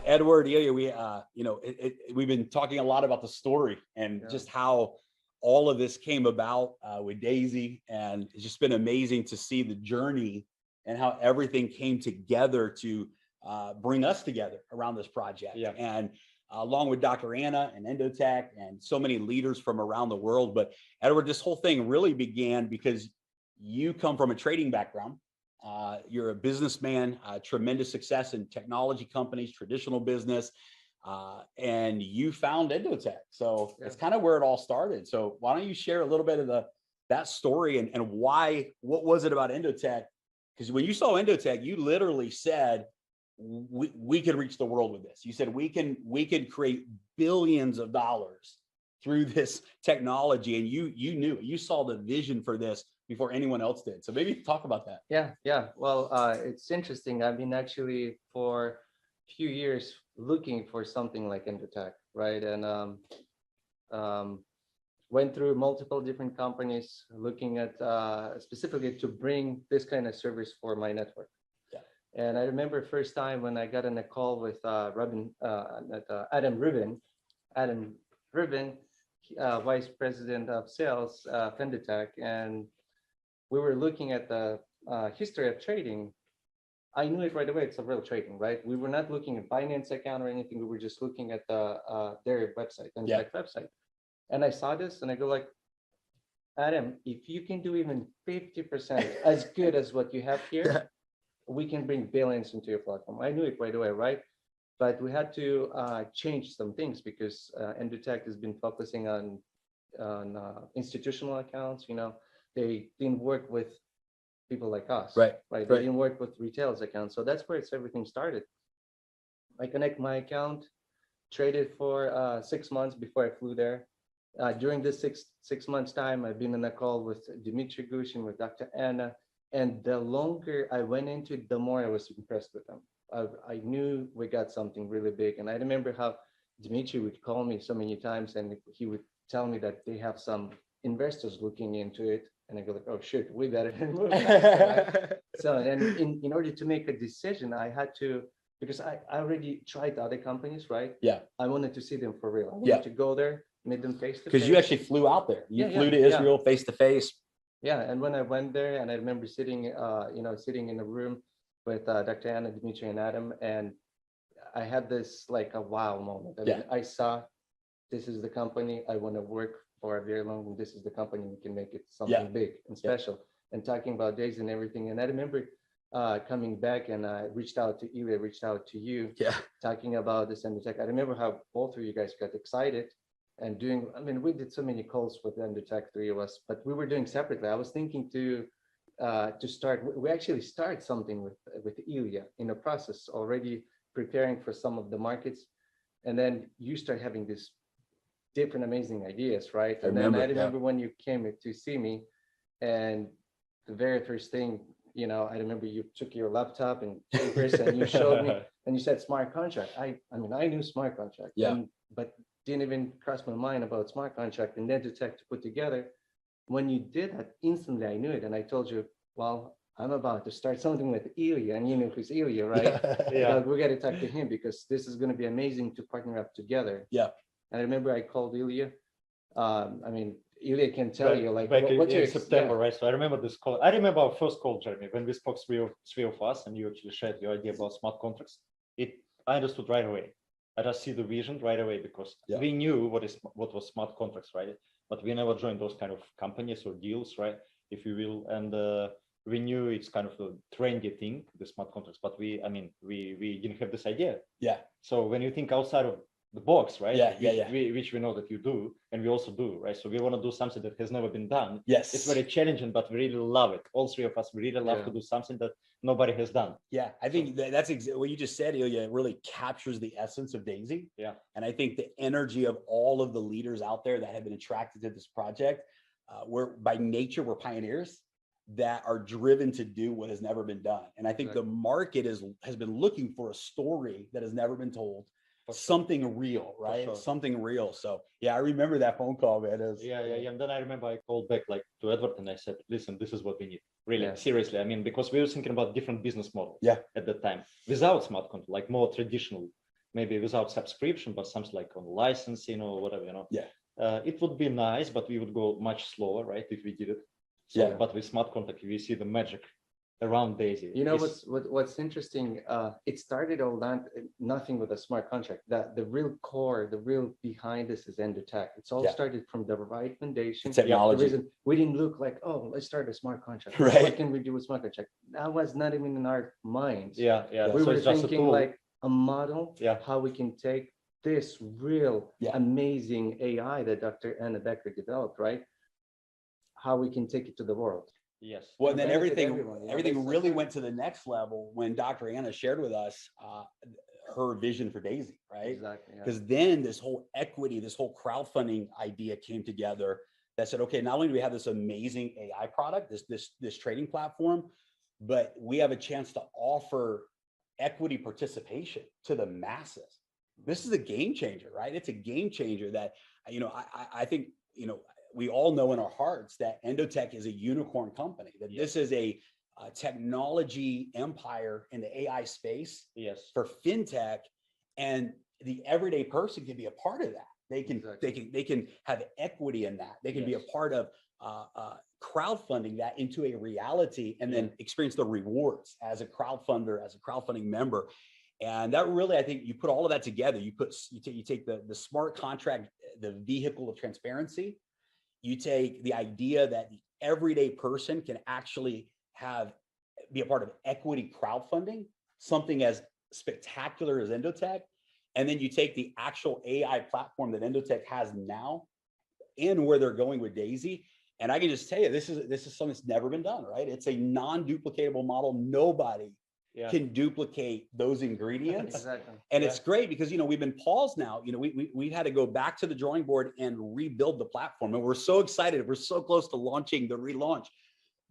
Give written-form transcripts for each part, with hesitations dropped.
Edward, iLya, we, we've been talking a lot about the story and just how all of this came about with Daisy, and it's just been amazing to see the journey and how everything came together to bring us together around this project. Yeah. And along with Dr. Anna and Endotech and so many leaders from around the world. But Edward, this whole thing really began because you come from a trading background. You're a businessman, tremendous success in technology companies, traditional business, and you found Endotech. So it's kind of where it all started. So why don't you share a little bit of that story and why, what was it about Endotech? Because when you saw Endotech, you literally said, we could reach the world with this. You said we can create billions of dollars through this technology, and you saw the vision for this before anyone else did. So maybe talk about that. Yeah. Well, it's interesting. I've been actually for a few years looking for something like Endotech, right? And went through multiple different companies looking at specifically to bring this kind of service for my network. And I remember first time when I got on a call with Adam Rubin, Vice President of Sales, Endotech, and we were looking at the history of trading. I knew it right away. It's a real trading, right? We were not looking at Binance account or anything. We were just looking at their website, Endotech website. And I saw this and I go like, Adam, if you can do even 50% as good as what you have here, we can bring billions into your platform. I knew it right away, right? But we had to change some things because Endotech has been focusing on institutional accounts. You know, they didn't work with people like us, right? They didn't work with retailers accounts. So that's where everything started. I connect my account, traded for 6 months before I flew there. During this six months time, I've been on a call with Dimitri Gushin, with Dr. Anna, and the longer I went into it, the more I was impressed with them. I knew we got something really big. And I remember how Dimitri would call me so many times and he would tell me that they have some investors looking into it. And I go like, oh shit, we better move fast, right? So and in order to make a decision, I had to, because I already tried other companies, right? Yeah. I wanted to see them for real. I wanted to go there, meet them face to face. Because you actually flew out there. You flew to Israel face to face. Yeah, and when I went there, and I remember sitting, sitting in a room with Dr. Anna, Dimitri, and Adam, and I had this like a wow moment. I mean, I saw this is the company I want to work for a very long, and this is the company we can make it something big and special. And talking about days and everything, and I remember coming back and I reached out to iLya, reached out to you, talking about this Endotech. I remember how both of you guys got excited. And doing, I mean, we did so many calls with Endotech, 3 of us, but we were doing separately. I was thinking to start, we actually start something with iLya in the process, already preparing for some of the markets. And then you start having these different amazing ideas, right? And then I remember when you came to see me, and the very first thing, you know, I remember you took your laptop and papers and you showed me, and you said smart contract. I mean, I knew smart contract, but didn't even cross my mind about smart contract and Endotech to put together. When you did that, instantly I knew it. And I told you, well, I'm about to start something with iLya, and you know who's iLya, right? We got to talk to him because this is going to be amazing to partner up together. And I remember I called iLya. I mean, iLya can tell you like back what's in September, right? So I remember this call. I remember our first call, Jeremy, when we spoke three of us, and you actually shared your idea about smart contracts. I understood right away. I just see the vision right away because we knew what was smart contracts, right? But we never joined those kind of companies or deals, right? If you will, and we knew it's kind of a trendy thing, the smart contracts, but we didn't have this idea. So when you think outside of the box, right? Which we know that you do, and we also do, right? So we want to do something that has never been done. It's very challenging, but we really love it. All 3 of us, we really love to do something that nobody has done. I think that's what you just said, iLya. It really captures the essence of Daisy. And I think the energy of all of the leaders out there that have been attracted to this project, we're by nature, we're pioneers that are driven to do what has never been done. And I think the market has been looking for a story that has never been told. Something real, right? Something real. So I remember that phone call, man. And then I remember I called back like to Edward and I said, listen, this is what we need. Really, seriously. I mean, because we were thinking about different business models at that time without smart contract, like more traditional maybe without subscription, but something like on licensing or whatever, Yeah. It would be nice, but we would go much slower, right? If we did it. So, Yeah. but with smart contract, we see the magic around Daisy. You know what's interesting? It started all that nothing with a smart contract. That the real core, the real behind this is EndoTech. It's all started from the right foundation. Technology. The reason we didn't look like, oh, let's start a smart contract. Right. What can we do with smart contract? That was not even in our minds. Yeah. We So were it's just a thinking tool. like a model. Yeah. How we can take this real amazing AI that Dr. Anna Becker developed, right? How we can take it to the world. Yes. Well, and then benefit everything everyone, you know, everything that's really right. went to the next level when Dr. Anna shared with us her vision for Daisy, right? Exactly. Yeah. Because then this whole equity, this whole crowdfunding idea came together that said, okay, not only do we have this amazing AI product, this trading platform, but we have a chance to offer equity participation to the masses. This is a game changer, right? It's a game changer that, I think, we all know in our hearts that EndoTech is a unicorn company, that this is a technology empire in the AI space for fintech, and the everyday person can be a part of that. They can have equity in that. They can be a part of crowdfunding that into a reality, and then experience the rewards as a crowdfunder, as a crowdfunding member. And that really, I think, you put all of that together. You take the smart contract, the vehicle of transparency. You take the idea that the everyday person can actually be a part of equity crowdfunding, something as spectacular as EndoTech. And then you take the actual AI platform that EndoTech has now and where they're going with Daisy. And I can just tell you, this is something that's never been done, right? It's a non-duplicatable model. Nobody can duplicate those ingredients. Exactly. And it's great because, we've been paused now. We've had to go back to the drawing board and rebuild the platform. And we're so excited. We're so close to launching the relaunch,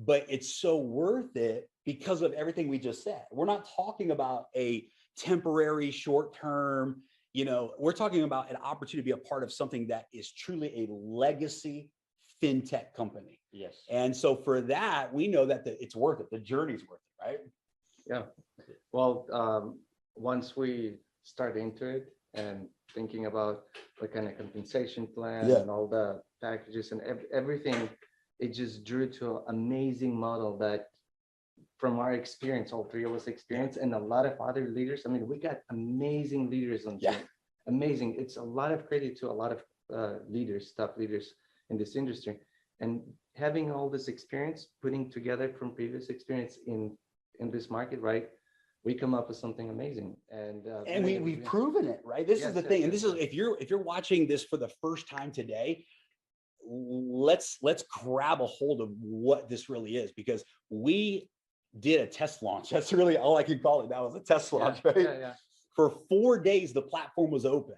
but it's so worth it because of everything we just said. We're not talking about a temporary short-term, we're talking about an opportunity to be a part of something that is truly a legacy fintech company. Yes. And so for that, we know that it's worth it. The journey's worth it, right? Yeah. Well, once we start into it and thinking about what kind of compensation plan and all the packages and everything, it just drew to an amazing model that, from our experience, all three of us experience, and a lot of other leaders. I mean, we got amazing leaders on Zoom. Amazing. It's a lot of credit to a lot of leaders, top leaders in this industry, and having all this experience, putting together from previous experience in this market, right? We come up with something amazing, and we've proven it, right? This is the thing, and this is if you're watching this for the first time today, let's grab a hold of what this really is, because we did a test launch. That's really all I can call it. That was a test launch, right? For 4 days, the platform was open,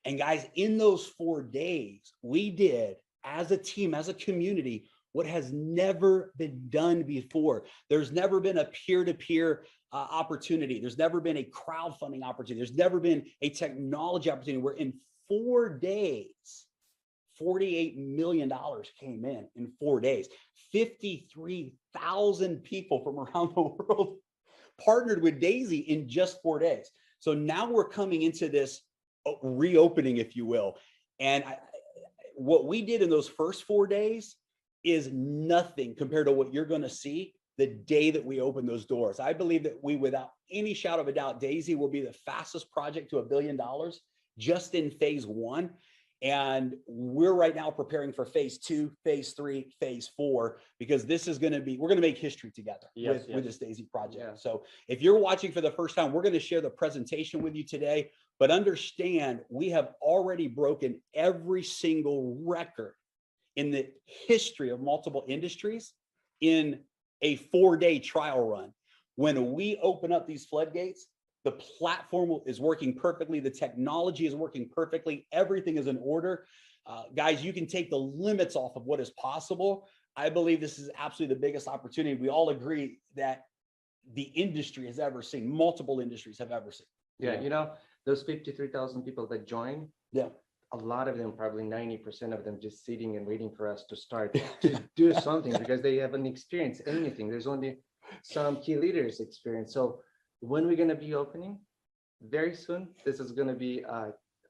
and guys, in those 4 days, we did, as a team, as a community, what has never been done before. There's never been a peer-to-peer opportunity. There's never been a crowdfunding opportunity. There's never been a technology opportunity where in 4 days, $48 million came in 4 days. 53,000 people from around the world partnered with Daisy in just 4 days. So now we're coming into this reopening, if you will. And what we did in those first 4 days is nothing compared to what you're going to see the day that we open those doors. I believe that we, without any shadow of a doubt, Daisy will be the fastest project to $1 billion just in phase 1. And we're right now preparing for phase 2, phase 3, phase 4, because this is going to be, we're going to make history together with this Daisy project. So if you're watching for the first time, we're going to share the presentation with you today, but understand we have already broken every single record in the history of multiple industries in a 4-day trial run. When we open up these floodgates, the platform is working perfectly. The technology is working perfectly. Everything is in order. Guys, you can take the limits off of what is possible. I believe this is absolutely the biggest opportunity. We all agree that the industry has ever seen, multiple industries have ever seen. Yeah, those 53,000 people that joined, a lot of them, probably 90% of them, just sitting and waiting for us to start to do something because they haven't experienced anything. There's only some key leaders experience. So when we're going to be opening, very soon, this is going to be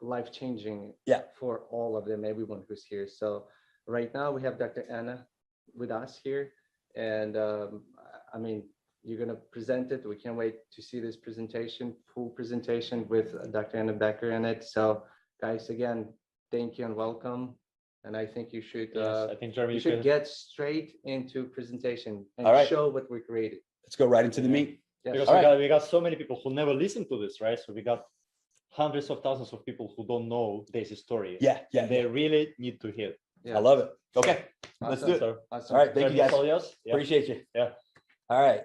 life-changing Yeah. for all of them, everyone who's here. So right now we have Dr. Anna with us here. And I mean, you're going to present it. We can't wait to see this presentation, full presentation with Dr. Anna Becker in it. So guys, again, thank you and welcome. And I think you should, Yes, I think Jeremy, you should get straight into presentation and All right. show what we created. Let's go right into the meat. Yes. because All right. we got so many people who never listened to this, right? So we got hundreds of thousands of people who don't know Daisy's story. Yeah, yeah, And they really need to hear it. Yeah. I love it. Okay, let's Awesome. do it. So, Awesome. All right, thank you Jeremy, guys. all yours? Yeah. Appreciate you. Yeah. All right.